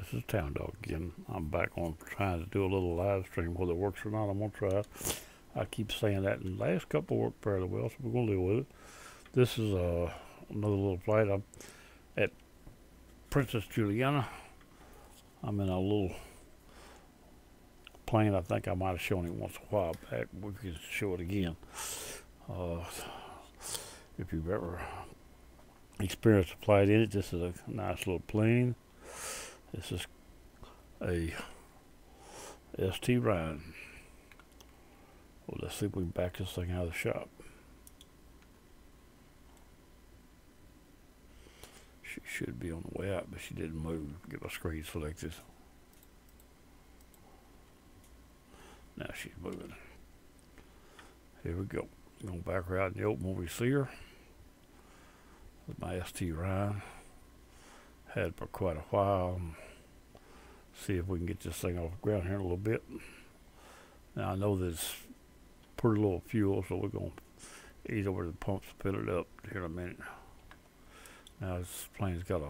This is Town Dog again. I'm back on trying to do a little live stream. Whether it works or not, I'm going to try. I keep saying that, and the last couple worked fairly well, so we're going to deal with it. This is another little flight. I'm at Princess Juliana. I'm in a little plane. I think I might have shown it once a while back. We can show it again. If you've ever experienced a flight in it, this is a nice little plane. This is a ST Ryan. Well, let's see if we can back this thing out of the shop. She should be on the way out, but she didn't move. Get my screen selected. Now she's moving. Here we go. Going back her out in the open when we see her. With my ST Ryan. Had for quite a while. See if we can get this thing off the ground here in a little bit. Now I know there's pretty little fuel, so we're going to ease over to the pumps to fill it up here in a minute. Now this plane's got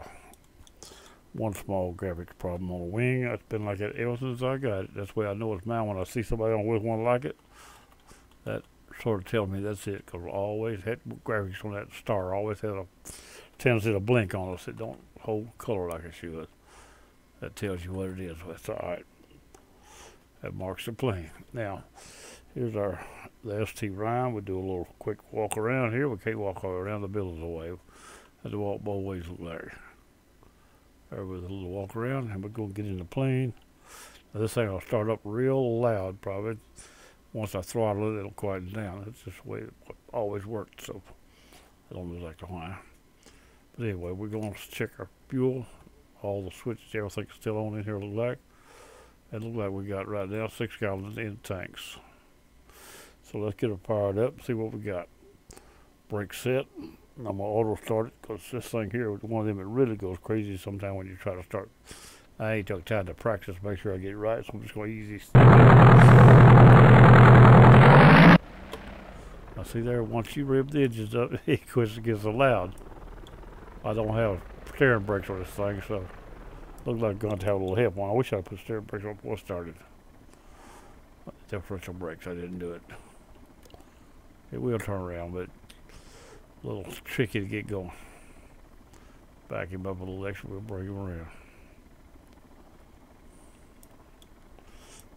one small graphics problem on the wing. It's been like that ever since I got it. That's the way I know it's mine. When I see somebody on with one like it, that sort of tells me that's it, because I always had graphics on that star. Always had a tendency to blink on us. It don't hold color like it should. That tells you what it is. That's all right. That marks the plane. Now, here's the ST Ryan. We do a little quick walk around here. We can't walk all around the buildings away. Have to walk both ways look like. There was a little walk around, and we're going to get in the plane. Now, this thing will start up real loud, probably. Once I throttle it, it'll quieten down. That's just the way it always worked, so I don't know exactly why. But anyway, we're going to check our fuel. All the switches, everything's still on in here, look like. It looks like we got right now 6 gallons in tanks. So let's get it fired up and see what we got. Brake set. I'm going to auto start it, because this thing here is one of them that really goes crazy sometimes when you try to start. I ain't took time to practice, make sure I get it right, so I'm just going to easy. Now see there, once you rev the engines up, it gets loud. I don't have steering brakes on this thing, so looks like I'm going to have a little help on. I wish I put steering brakes on before I started. Differential brakes, I didn't do it. It will turn around, but a little tricky to get going. Back him up a little extra, we'll bring him around.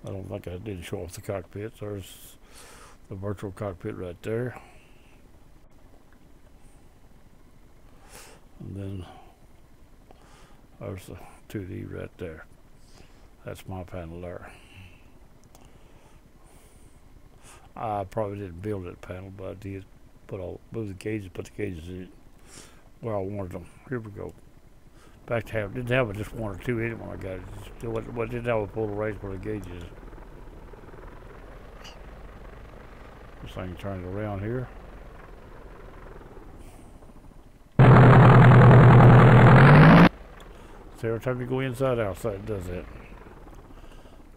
I don't think I did show off the cockpit. There's the virtual cockpit right there. And then there's the 2D right there. That's my panel there. I probably didn't build that panel, but I did move the gauges, put the gauges in it where I wanted them. Here we go. Back to didn't have just 1 or 2 in it when I got it. Still didn't have a full race for the gauges. This thing turns around here. So every time you go inside, outside, it does that.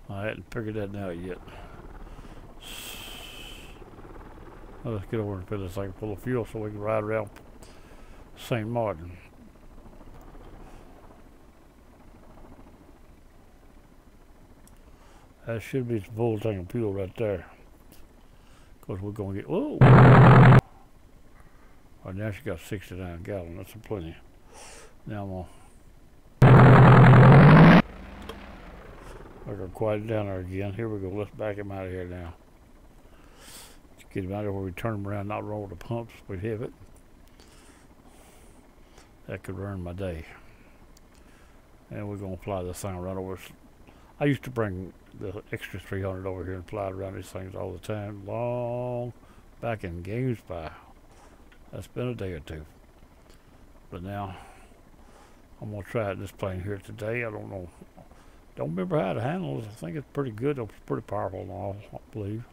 I hadn't figured that out yet. Now let's get over and fill this thing full of fuel so we can ride around St. Maarten. That should be the full tank of fuel right there. Because we're going to get, whoa! Right now she got 69 gallons, that's plenty. Now I'm going to quiet it down there again. Here we go, let's back him out of here now. Let's get him out of here where we turn him around, not roll the pumps, we have it. That could ruin my day. And we're going to fly this thing right over. I used to bring the extra 300 over here and fly around these things all the time, long back in games by. That's been a day or two. But now, I'm going to try this plane here today. I don't know. Don't remember how to handle it. I think it's pretty good. It's pretty powerful and all, I believe.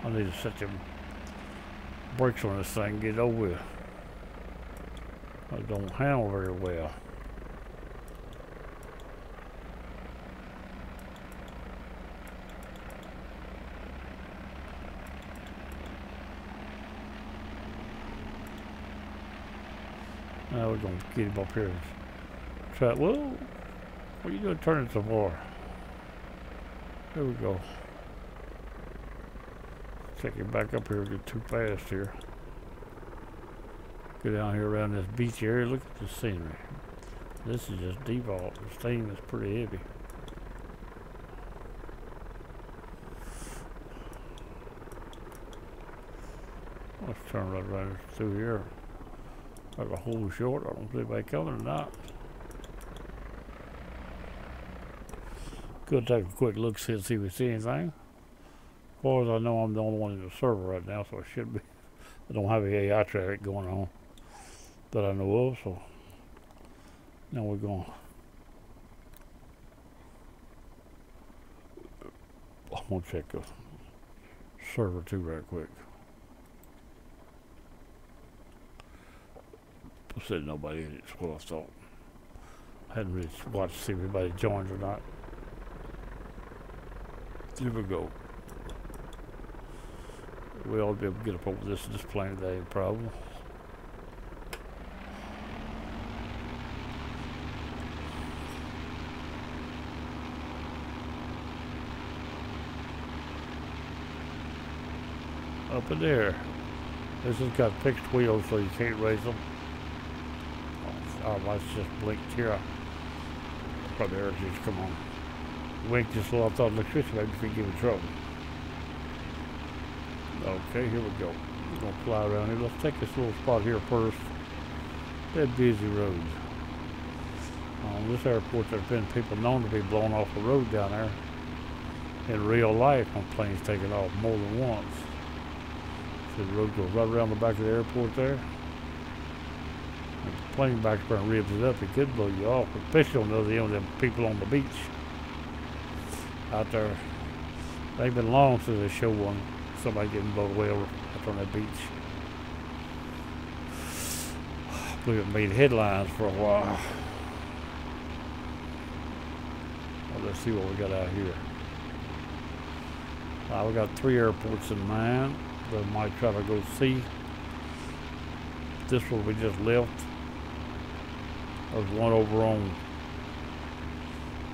I need to set them brakes on this thing and get it over with. It don't handle very well. we're gonna get him up here and try. Whoa! What are you doing turning so far? There we go. Check him back up here. Get too fast here. Go down here around this beach area. Look at the scenery. This is just default. This thing is pretty heavy. Let's turn right around through here. Like a hole short. I don't know if anybody coming or not. Could take a quick look, see if we see anything. As far as I know, I'm the only one in the server right now, so I should be. I don't have any AI traffic going on that I know of, so now we're going. I'm gonna check the server too right quick. I said nobody in it, that's what I thought. I hadn't really watched to see if anybody joined or not. Here we go. We ought to be able to get up over this plane today, problem. Up in there. This has got fixed wheels so you can't raise them. Oh, lights just blinked here. Probably urge you to come on. Wink just a little. I thought electricity maybe if you give it trouble. Okay, here we go. We're gonna fly around here. Let's take this little spot here first. That busy road. On this airport, there's been people known to be blown off the road down there. In real life, when planes taking off more than once. So the road goes right around the back of the airport there. If the plane back there and ribs it up, it could blow you off, especially on the other end of them people on the beach. Out there. They've been long since they show one. Somebody getting blown away over out on that beach. I believe it made headlines for a while. Well, let's see what we got out here. We got 3 airports in mind that I might try to go see. This one we just left. There's one over on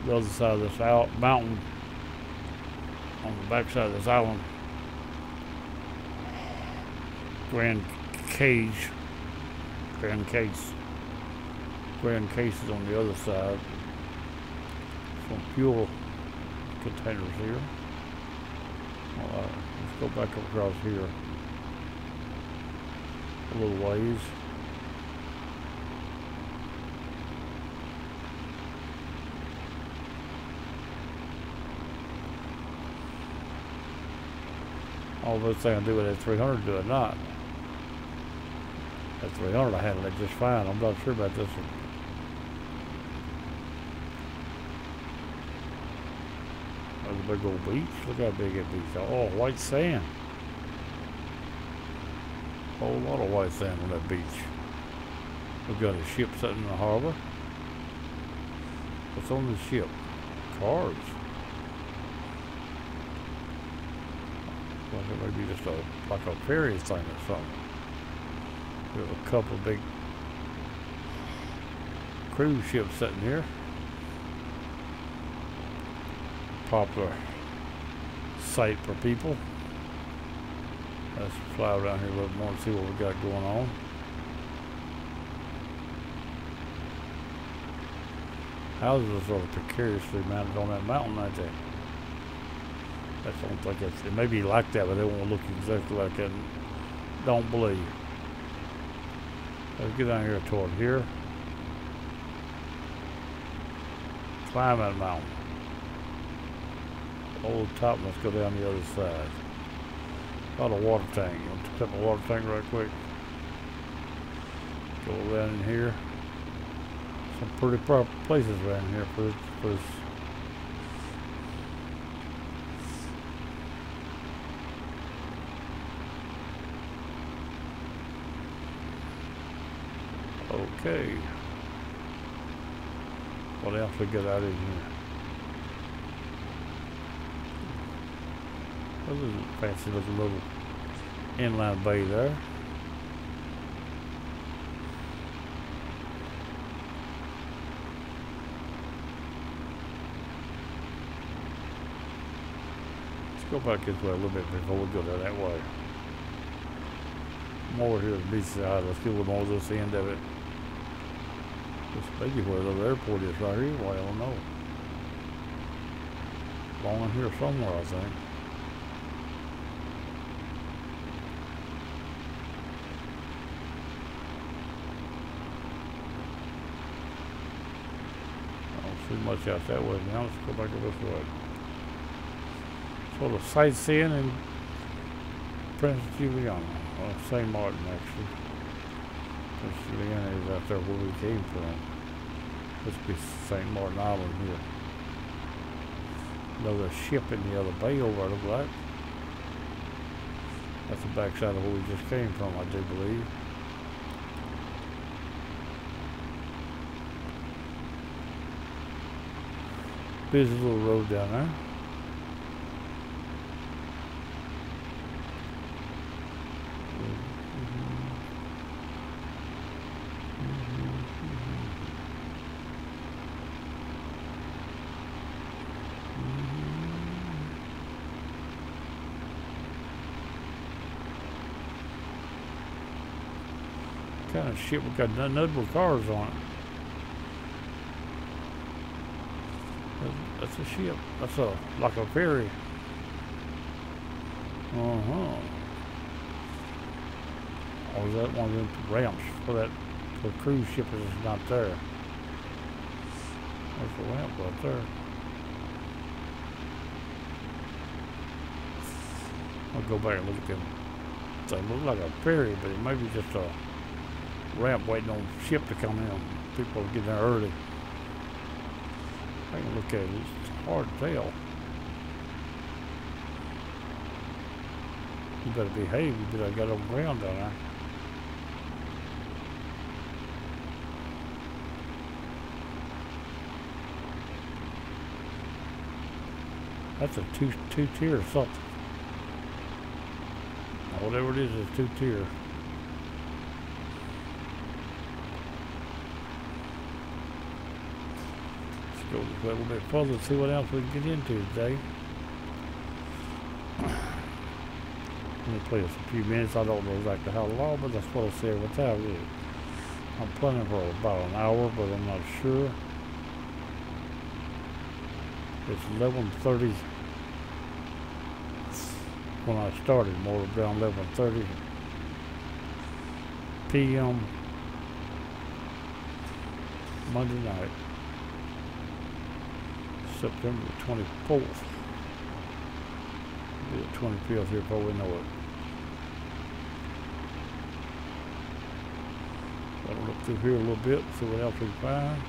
the other side of this mountain. On the back side of this island. Grand Case is on the other side. Some fuel containers here. Alright, let's go back across here a little ways. All those things I do with that 300 do it not. That 300 I handled it just fine. I'm not sure about this one. There's a big old beach. Look how big that beach is. Oh, white sand. A whole lot of white sand on that beach. We've got a ship sitting in the harbor. What's on the ship? Cars. Well, it may be just like a ferry thing or something. We have a couple of big cruise ships sitting here. Popular site for people. Let's fly around here a little more and see what we got going on. Houses are precariously mounted on that mountain, aren't they? I don't think it may be like that, but they won't look exactly like that. Don't believe. Let's get down here toward here. Climb that mountain. Hold the top and let's go down the other side. Got a water tank. You want to pick up a water tank right quick? Go around in here. Some pretty places around here for this. Okay. What else we got out in here? Well, there's a fancy looking little inland bay there. go back this way a little bit before we go that way. More here to the beach side. Let's get a little more of this end of it. This maybe where the airport is right here. Well, I don't know. Along in here somewhere, I think. I don't see much out that way now. Let's go back this way. Sort of sightseeing in Prince Juliana. Well, St. Maarten actually. Prince Juliana is out there where we came from. This be St. Maarten Island here. Another ship in the other bay over, look like. That's the backside of where we just came from, I do believe. Busy little road down there. Kind of ship, we got nothing but cars on it. That's a ship. That's like a ferry. Or is that one of them ramps for that cruise ship is not there? There's a ramp right there. I'll go back and look at them. They look like a ferry, but it may be just a ramp waiting on the ship to come in. People get there early. I can look at it. It's hard to tell. You better behave. You better get on the ground down there. That's a two-tier something. Whatever it is, it's two-tier. Go just a little bit further and see what else we can get into today. Let me play us a few minutes. I don't know exactly how long, but that's what I say every time it is. I'm planning for about an hour, but I'm not sure. It's 11:30 when I started, more around 11:30 p.m. Monday night. September the 24th. It'll be the 25th here before we know it. I'll look through here a little bit, see what else we can find.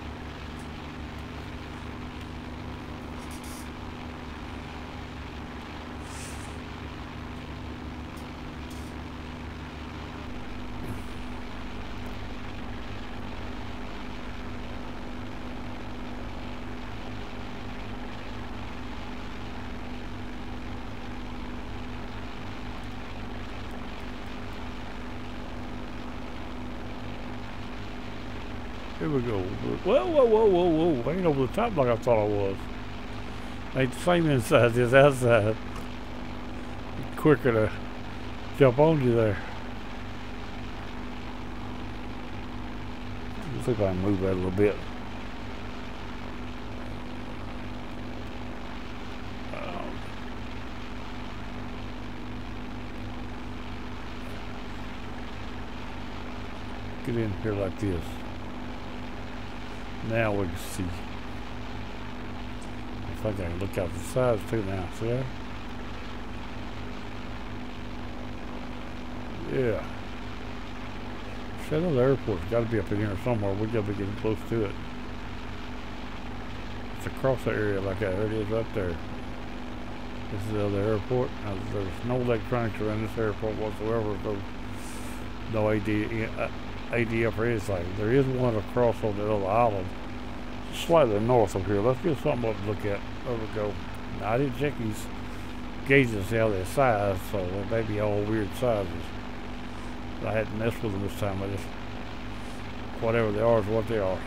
Here we go. Whoa. Ain't over the top like I thought I was. Ain't the same inside as this outside. Quicker to jump on you there. Let's see if I can move that a little bit. Get in here like this. Now we can see. I think I can look out the sides too now. See that? Yeah. Shadow Airport's got to be up in here somewhere. We got to be getting close to it. It's across the area like that. There it is right there. This is the other airport. Now, there's no electronics around this airport whatsoever. No ADF or anything. There is one across on the other island, slightly north of here. Let's get something up to look at. There we go. Now, I didn't check these gauges, see how they're sized, so they may be all weird sizes. I hadn't messed with them this time. I just, whatever they are is what they are.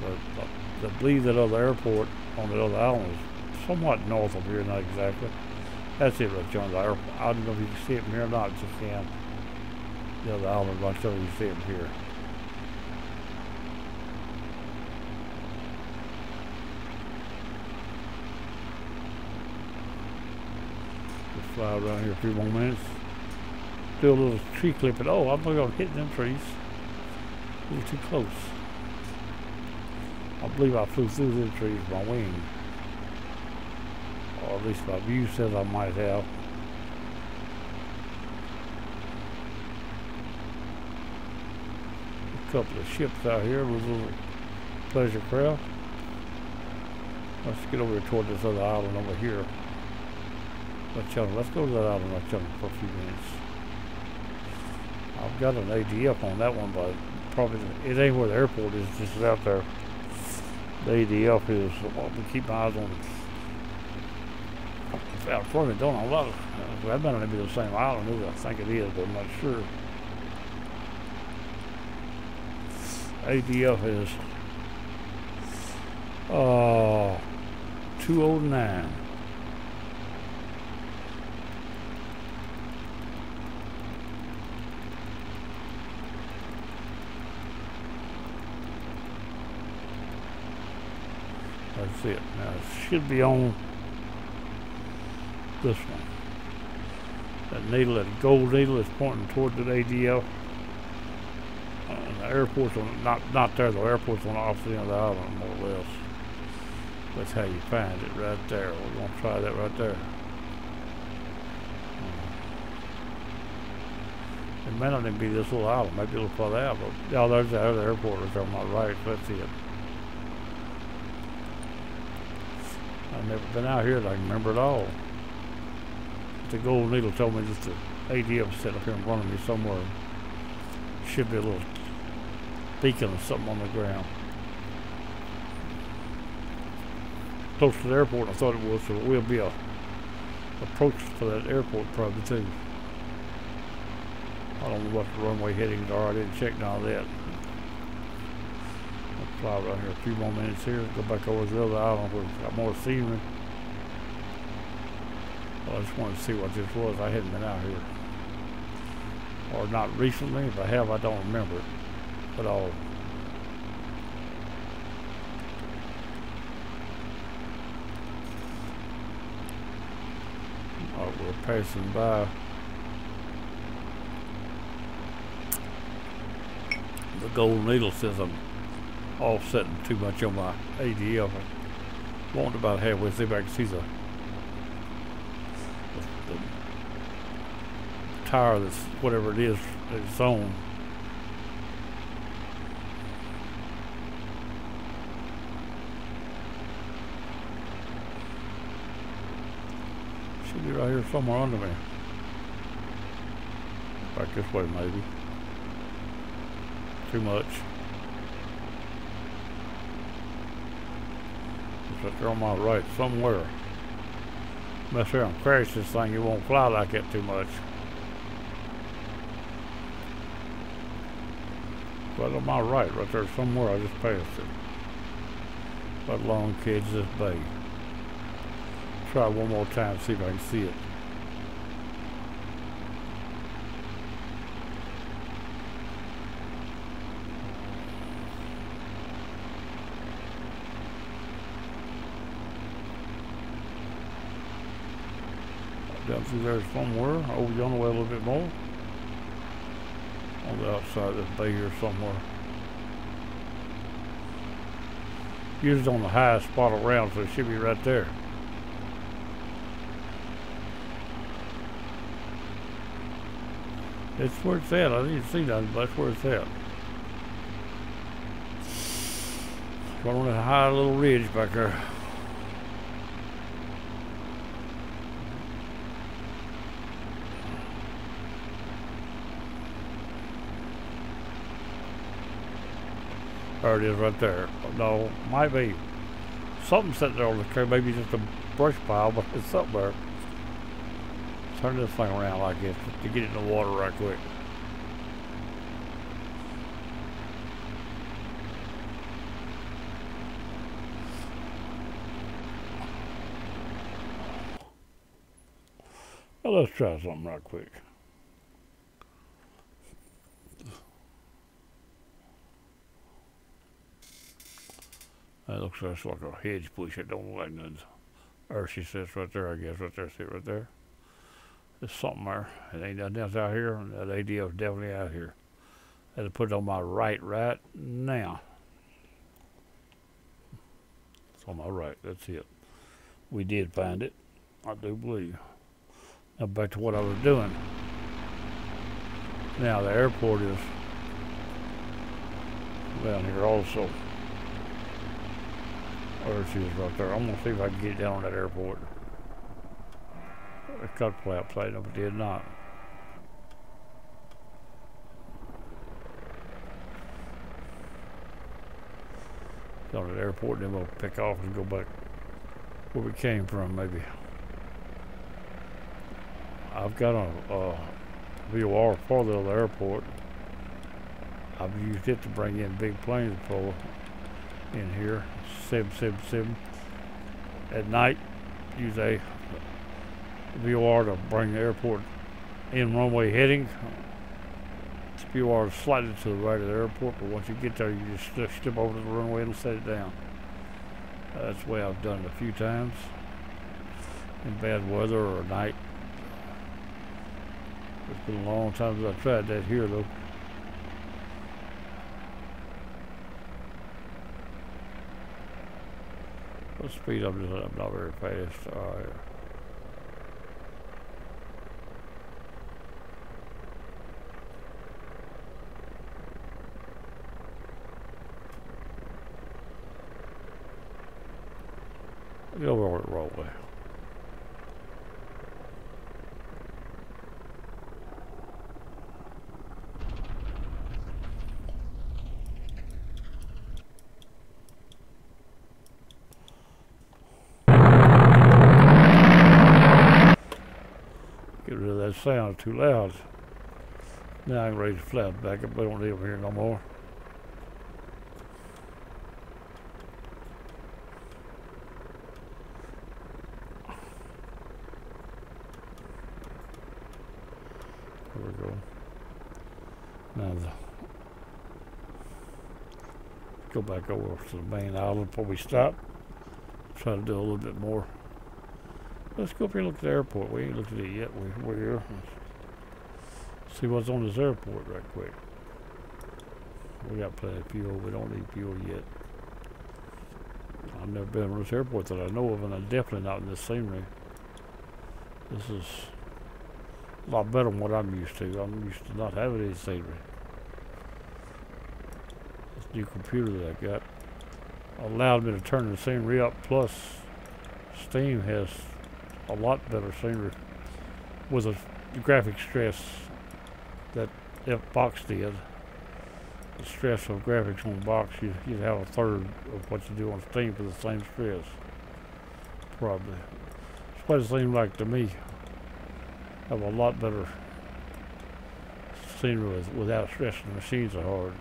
But I believe that other airport on the other island is somewhat north of here, not exactly. That's it right there on the airport. I don't know if you can see it from here or not, but you can. The other island right there, you can see it from here. Just fly around here a few more minutes. Do a little tree clipping. Oh, I'm not going to hit them trees. A little too close. I believe I flew through the trees with my wing. Or at least my view says I might have. A couple of ships out here with a little pleasure craft. Let's get over here toward this other island over here. Let's go to that island right there for a few minutes. I've got an ADF on that one, but probably it ain't where the airport is, just out there. The ADF is what we keep my eyes on. Out front of it, don't know a lot of that might not be the same island either. I think it is, but I'm not sure. ADF is 209. That's it. Now it should be on this one. That needle, that gold needle is pointing toward the ADF. And the airport's on, not there, the airport's on the opposite end of the island, more or less. That's how you find it, right there. We're going to try that right there. It may not even be this little island, maybe a little further out, but yeah, there's the other airport right there on my right, so that's it. I've never been out here that I can remember at all. The gold needle told me just the ADF set up here in front of me somewhere. Should be a little beacon or something on the ground. Close to the airport, I thought it was, so it will be a approach for that airport probably too. I don't know what the runway headings are, I didn't check none of that. I'll fly right here a few more minutes here, go back over to the other island where we've got more scenery. Well, I just wanted to see what this was. I hadn't been out here. Or not recently. If I have, I don't remember it at all. Oh, we're passing by the gold needle says I'm offsetting too much on my ADF. I want about halfway, see if I can see the tire that's whatever it is it's on. Should be right here somewhere under me. Back this way maybe. Too much. It's right there on my right somewhere. Mess around and crash this thing, you won't fly like that too much. Right on my right there somewhere, I just passed it. Right along the edge of this bay. Try one more time, see if I can see it. Down through there somewhere, over yonder way a little bit more. On the outside of this bay here somewhere. Usually on the highest spot around, so it should be right there. It's where it's at. I didn't see nothing, but that's where it's at. Right on that high little ridge back there. There it is right there. No, might be something sitting there on the curb, maybe just a brush pile, but it's up there. Turn this thing around like this to get it in the water right quick. Well, let's try something right quick. That looks like a hedge bush. It don't look like nothing. Or she sits right there, I guess, right there, sit right there. There's something there. It ain't nothing else out here. That ADF's definitely out here. I had to put it on my right now. It's on my right, that's it. We did find it, I do believe. Now back to what I was doing. Now the airport is down here also. There she is right there. I'm gonna see if I can get down on that airport. It cut flap plate, but it did not. Down at the airport, then we'll pick off and go back where we came from, maybe. I've got a VOR for the other airport. I've used it to bring in big planes for in here. 777. At night, use a VOR to bring the airport in runway heading. VOR is slightly to the right of the airport, but once you get there, you just step over to the runway and set it down. That's the way I've done it a few times in bad weather or night. It's been a long time since I tried that here, though. Let's speed up, I'm not very fast. All right. Get over on the wrong way. Get rid of that sound, it's too loud. Now I can raise the flaps back up, they don't live here no more. There we go. Now go back over to the main island before we stop. Try to do a little bit more. Let's go up here and look at the airport. We ain't looked at it yet. We're here. Let's see what's on this airport right quick. We got plenty of fuel. We don't need fuel yet. I've never been on this airport that I know of, and I'm definitely not in this scenery. This is a lot better than what I'm used to. I'm used to not having any scenery. This new computer that I got allowed me to turn the scenery up, plus Steam has a lot better scenery with a graphic stress that Box did. The stress of graphics on Box, you'd have a third of what you do on Steam for the same stress. Probably. It's what it seems like to me. Have a lot better scenery without stressing the machines so hard.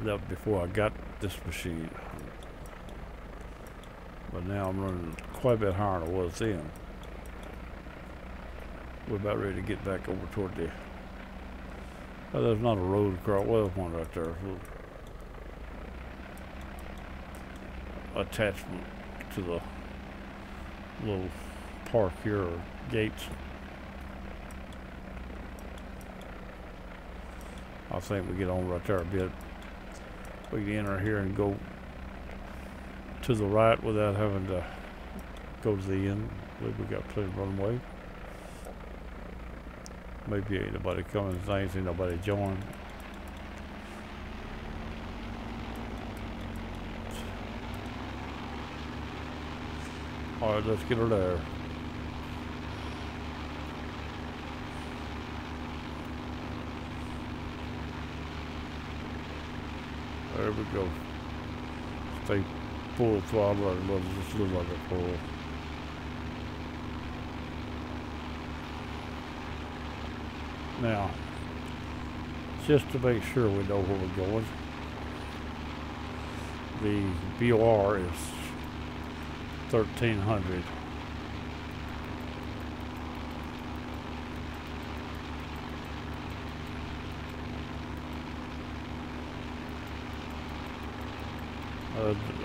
That was before I got this machine. But now I'm running quite a bit higher than I was then. We're about ready to get back over toward the... Well, there's not a road across. Well, there's one right there. Attachment to the little park here, or gates. I think we get on right there a bit. We can enter here and go to the right without having to go to the end. I believe we got plenty of runway. Maybe ain't nobody coming, ain't nobody join. Alright, let's get her there. There we go. Stay full throttle, and let it just look like a full. Now, just to make sure we know where we're going, the VOR is 1300.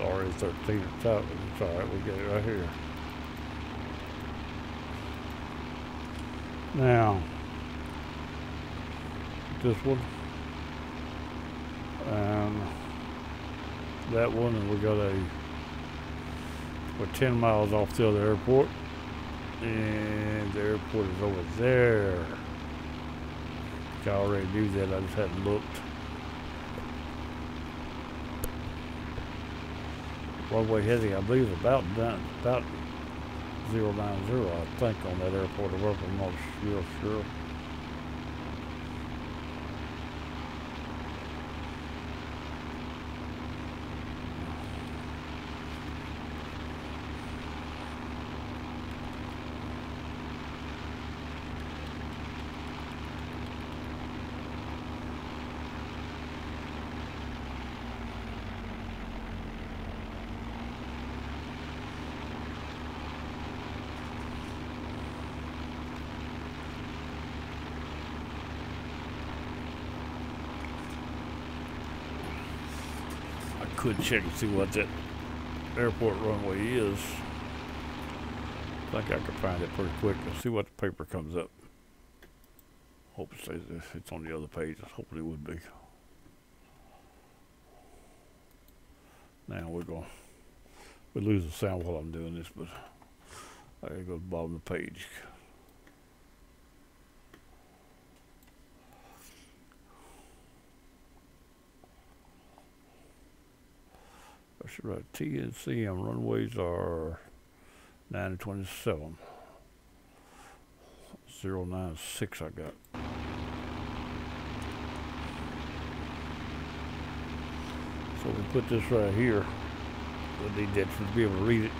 Already 13 at the top. It's alright, we get it right here. Now, this one, and that one, and we got we're 10 miles off the other airport, and the airport is over there. I already knew that, I just hadn't looked. Runway heading, I believe, is about 090, I think, on that airport. I'm not real sure. Could check and see what that airport runway is. I think I could find it pretty quick. Let's see what the paper comes up. Hope it says it's on the other page. Hopefully it would be. Now we lose the sound while I'm doing this, but I gotta go to the bottom of the page. I should write TNCM runways are 927. 096 I got. So we put this right here. We'll need that to be able to read it.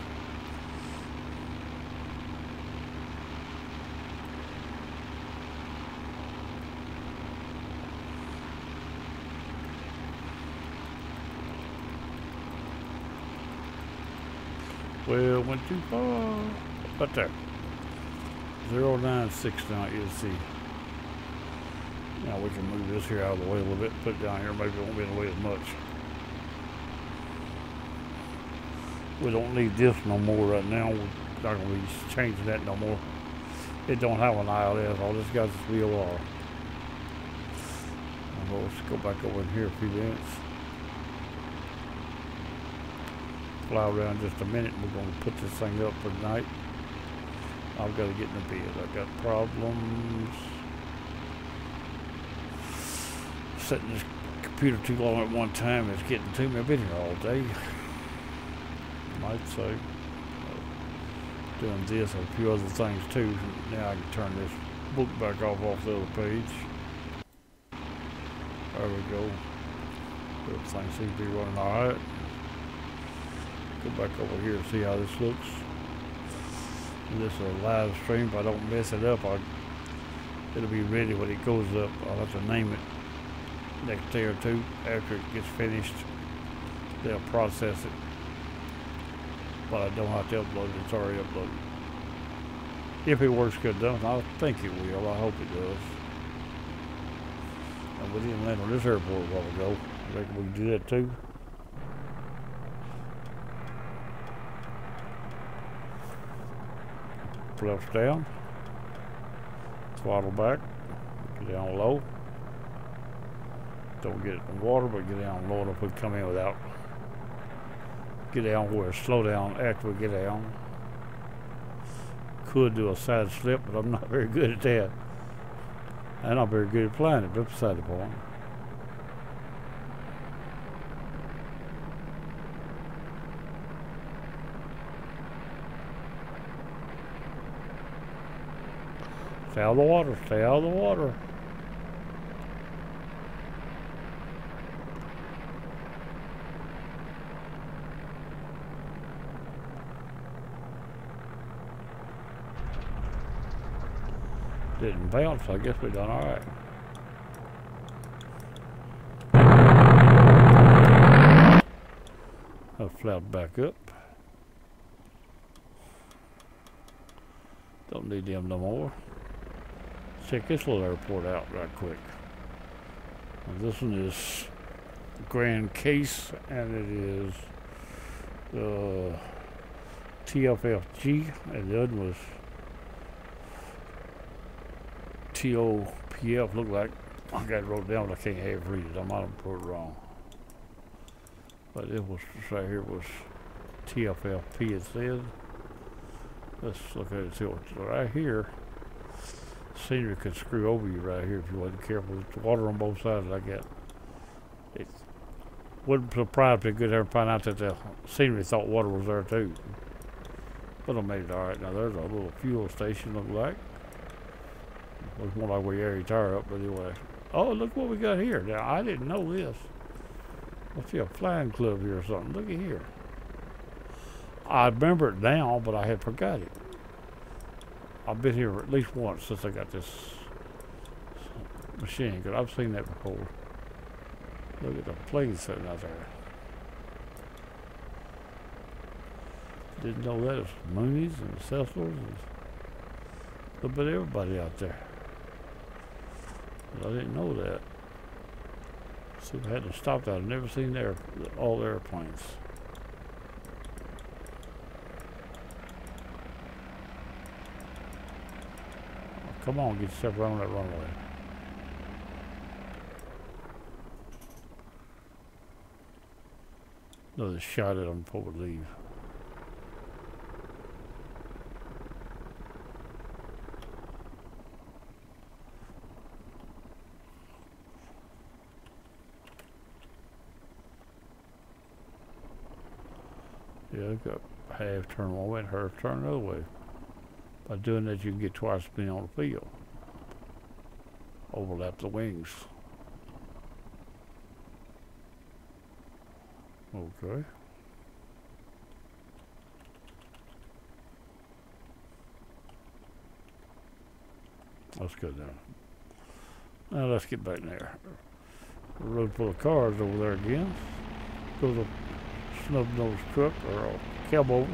Well, went too far. Right there. 096 now, you see. Now we can move this here out of the way a little bit, put it down here, maybe it won't be in the way as much. We don't need this no more right now. We're not going to be changing that no more. It don't have an ILS, all this got is VOR. Let's go back over in here a few minutes. Fly around just a minute. We're going to put this thing up for tonight. I've got to get in the bed. I've got problems setting this computer too long at one time. It's getting to me. I've been here all day. I might say doing this and a few other things too. Now I can turn this book back off the other page. There we go. Everything seems to be running all right. Go back over here and see how this looks. And this is a live stream. If I don't mess it up, it'll be ready when it goes up. I'll have to name it next day or two after it gets finished. They'll process it. But I don't have to upload it. It's already uploaded. If it works good enough, I think it will. I hope it does. And we didn't land on this airport a while ago. I reckon we can do that too. Flaps down, throttle back, get down low. Don't get it in water, but get down low enough we can come in without. Get down where slow down after we get down. Could do a side slip, but I'm not very good at that. And I'm very good at flying it, but beside the point. Stay out of the water, stay out of the water. Didn't bounce, I guess we done all right. I'll flap back up. Don't need them no more. Check this little airport out right quick. Now this one is Grand Case, and it is TFFG, and the other was TOPF. Look like I got it wrote down, but I can't have read it. I might have put it wrong. But it was right here was TFFP. It said. Let's look at it. See what's right here. Scenery could screw over you right here if you wasn't careful. There's water on both sides. I got it. Wouldn't surprise me if could ever find out that the scenery thought water was there too. But I made it all right. Now there's a little fuel station. Look like. Looks more like we air your tire up, but anyway. Oh, look what we got here. Now I didn't know this. I see a flying club here or something. Look at here. I remember it now, but I had forgot it. I've been here at least once since I got this machine, because I've seen that before. Look at the plane sitting out there. Didn't know that. It was Moonies and Cecils and a little bit of everybody out there. But I didn't know that. So I had to stop that. I've never seen all the airplanes. Come on, get yourself around that runway. Another shot at them before we leave. Yeah, I've got half turn one way and half turn the other way. By doing that, you can get twice the speed on the field. Overlap the wings. Okay. That's good now. Now let's get back in there. The road full of cars over there again. Goes a snub-nosed truck or a cab over.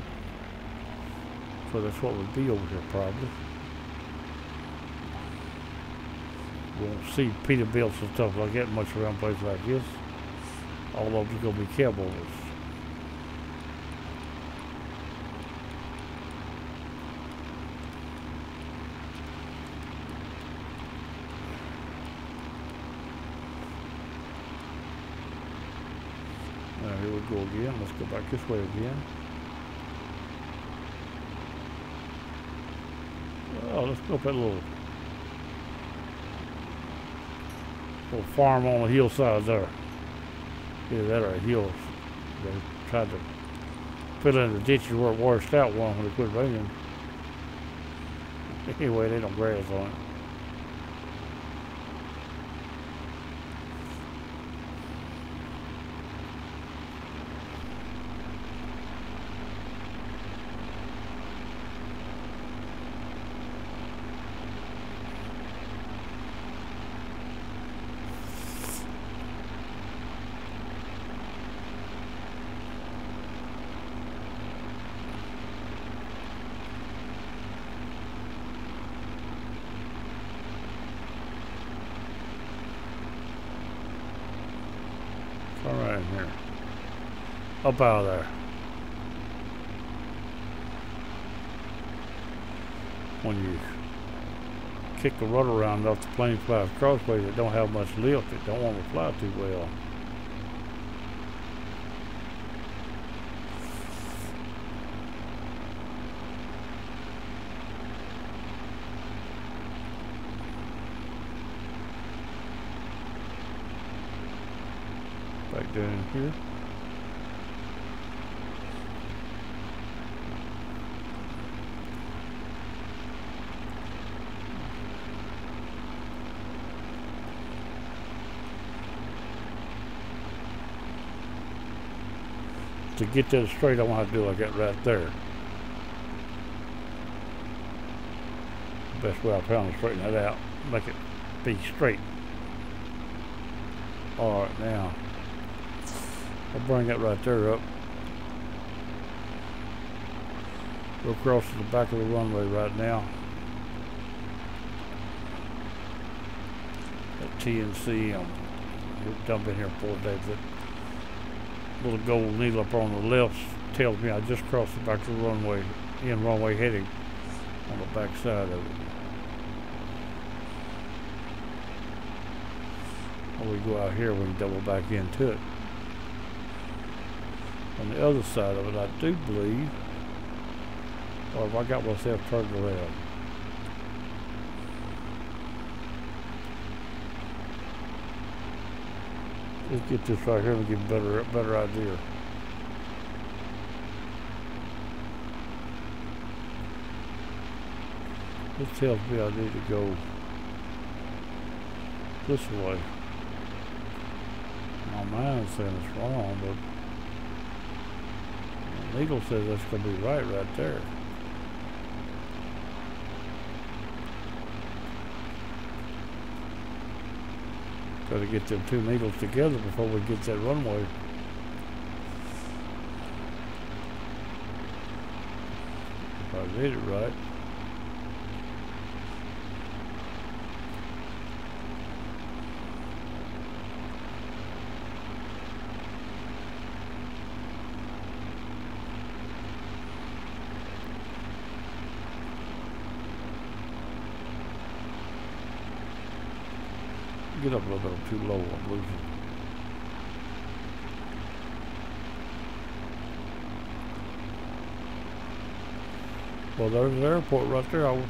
So that's what would be over here probably. We won't see Peterbilts and stuff like that much around places like this. All of them's gonna be cab overs. Now here we go again. Let's go back this way again. Oh, let's go up that little farm on the hillside there. Yeah, that are hills. They tried to fill in the ditches where it washed out when it quit raining. Anyway, they don't grass on it. Right in here. Up out of there. When you kick the rudder around off the plane flies crossways, it don't have much lift. It don't want to fly too well. Back down here. To get that straight, I want to do like that right there. Best way I found to straighten that out, make it be straight. All right, now I'll bring that right there up. We'll cross to the back of the runway right now. TNCM. We'll dump in here 4 days. That little gold needle up on the left tells me I just crossed the back of the runway, in runway heading on the back side of it. When we go out here, we can double back into it. On the other side of it, I do believe, or if I got myself turned around. Let's get this right here and get a better idea. This tells me I need to go this way. My mind's saying it's wrong, but the needle says that's going to be right there. Got to get them 2 needles together before we get that runway. If I did it right. Get up a little bit too low, I'm losing. Well, there's the airport right there.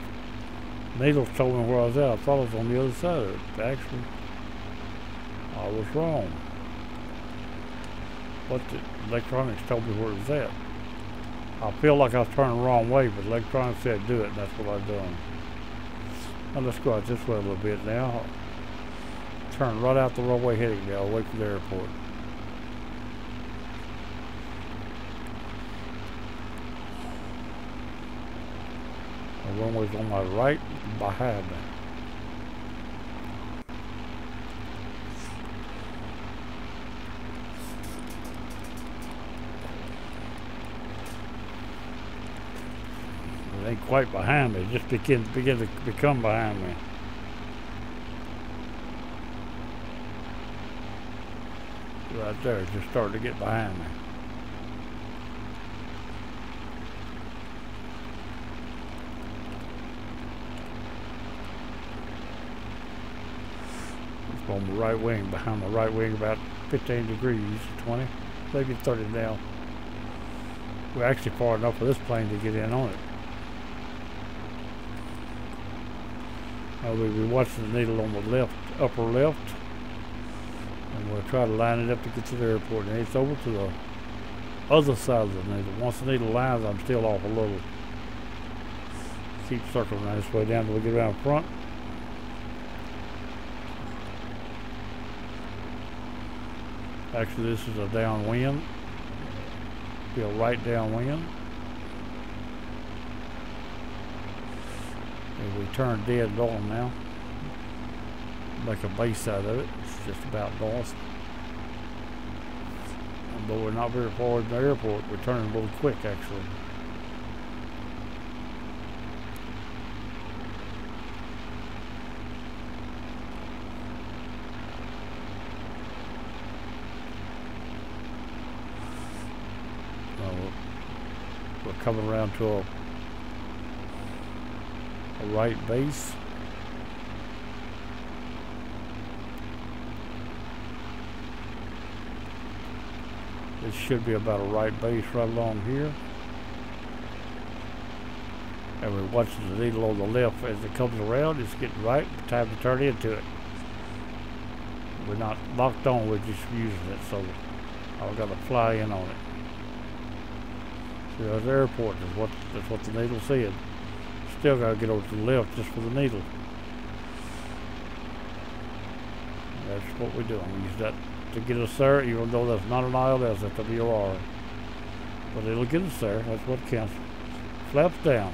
Needles told me where I was at. I thought I was on the other side of it. Actually, I was wrong. But the electronics told me where it was at. I feel like I was turning the wrong way, but electronics said do it, and that's what I've done. Now let's go out this way a little bit now. Turn right out the runway heading now, away from the airport. The runway's on my right, behind me. It ain't quite behind me, it just begin to become behind me. Right there, just starting to get behind me. It's on the right wing, behind the right wing about 15 degrees, 20, maybe 30 now. We're actually far enough for this plane to get in on it. We'll be watching the needle on the left, upper left. And we'll try to line it up to get to the airport. And it's over to the other side of the needle. Once the needle lines, I'm still off a little. Keep circling this way down till we get around front. Actually, this is a downwind. Be a right downwind. And we turn dead on now. Make a base out of it. It's just about north. But we're not very far in the airport. We're turning a little quick, actually. We're coming around to a right base. It should be about a right base right along here. And we're watching the needle on the left as it comes around. It's getting right. Time to turn into it. We're not locked on, we're just using it, so I've got to fly in on it. See, there's the airport. That's what the needle said. Still got to get over to the left just for the needle. That's what we're doing. We use that to get us there, even though that's not an ILS, that's a WR. But it'll get us there. That's what counts. Flaps down.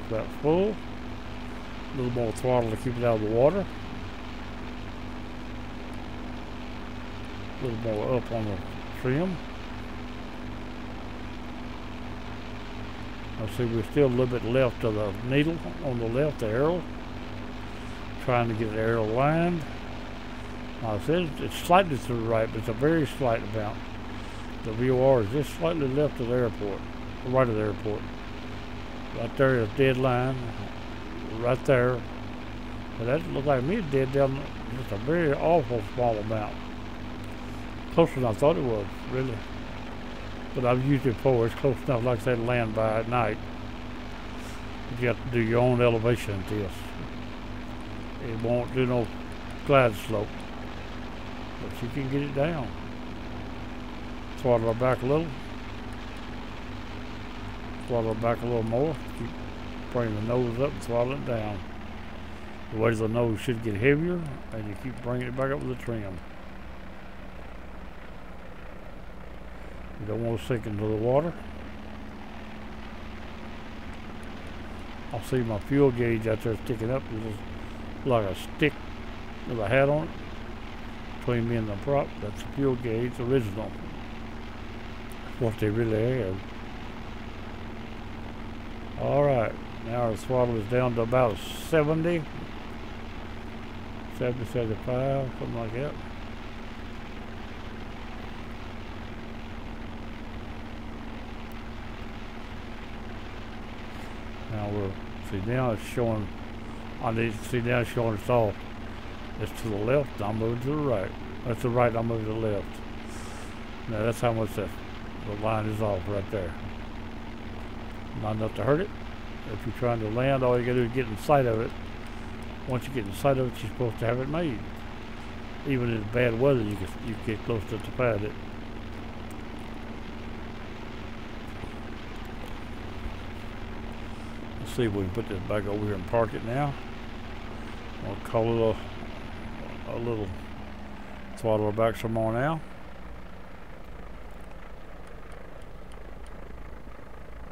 Flaps full. A little more throttle to keep it out of the water. A little more up on the trim. I see we're still a little bit left of the needle on the left, the arrow. trying to get an aerial line. Like I said, it's slightly to the right, but it's a very slight amount. The VOR is just slightly left of the airport, right of the airport. Right there is dead line, right there. But that looked like me dead down, just a very awful small amount. Closer than I thought it was, really. But I've used it before. It's close enough, like I said, to land by at night. But you have to do your own elevation test. It won't do no glide slope. But you can get it down. Throttle it back a little. Throttle it back a little more. Keep bringing the nose up and throttle it down. The weight of the nose should get heavier, and you keep bringing it back up with the trim. You don't want to sink into the water. I see my fuel gauge out there sticking up. It's like a stick with a hat on it. Between me and the prop, that's the fuel gauge, original. That's what they really have. Alright, now our throttle is down to about 70, 75, something like that. Now now it's showing, now it's showing it's off. It's to the left, I'm moving to the right. That's the right, I'm moving to the left. Now that's how much the line is off right there. Not enough to hurt it. If you're trying to land, all you gotta do is get in sight of it. Once you get in sight of it, you're supposed to have it made. Even in bad weather, you get close to find it. Let's see if we can put this back over here and park it now. I'll call it a little throttle it back some more now.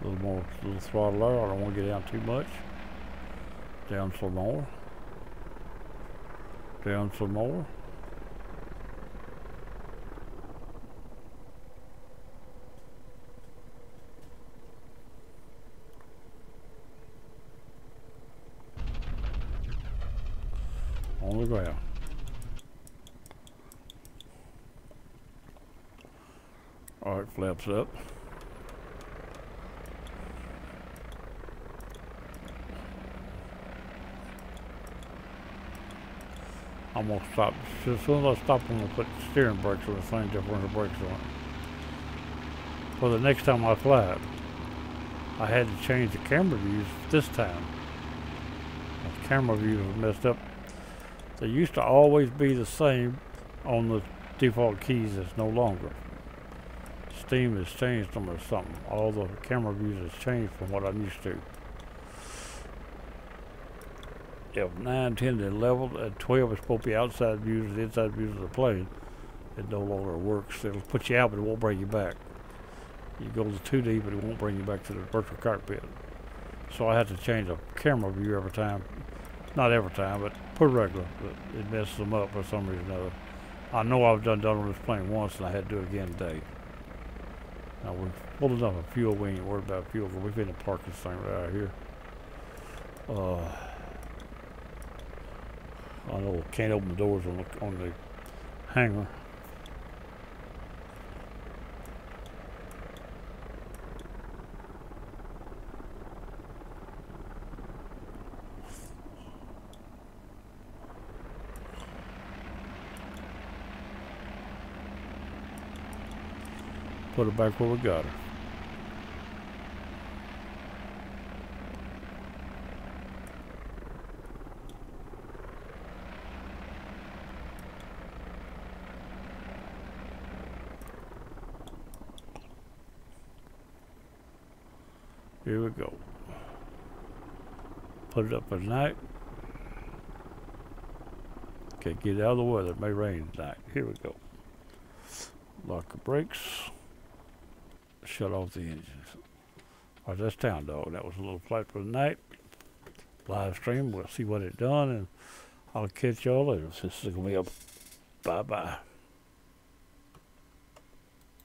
A little throttle there. I don't want to get down too much. Down some more. Down some more. On the ground. Alright, flaps up. I'm going to stop. As soon as I stop, I'm going to put steering brakes on the same differential brakes on it. For the next time I fly it, I had to change the camera views this time. The camera views were messed up. They used to always be the same on the default keys. It's no longer. Steam has changed them or something. All the camera views has changed from what I'm used to. If 9, 10, and 11, and 12 is supposed to be outside views, the inside views of the plane. It no longer works. It'll put you out, but it won't bring you back. You go to 2D, but it won't bring you back to the virtual cockpit. So I have to change a camera view every time. Not every time, but pretty regular. But it messes them up for some reason or another. I know I've done on this plane once, and I had to do it again today. Now we're full enough of fuel. We ain't worried about fuel, but we've been to park this thing right out here. I know I can't open the doors on the hangar. Put her back where we got her. Here we go. Put it up at night. Okay, get out of the weather. It may rain tonight. Here we go. Lock the brakes. Shut off the engines. Alright, that's Town Dog. That was a little flight for the night. Live stream. We'll see what it done, and I'll catch y'all later. This is going to be a bye-bye.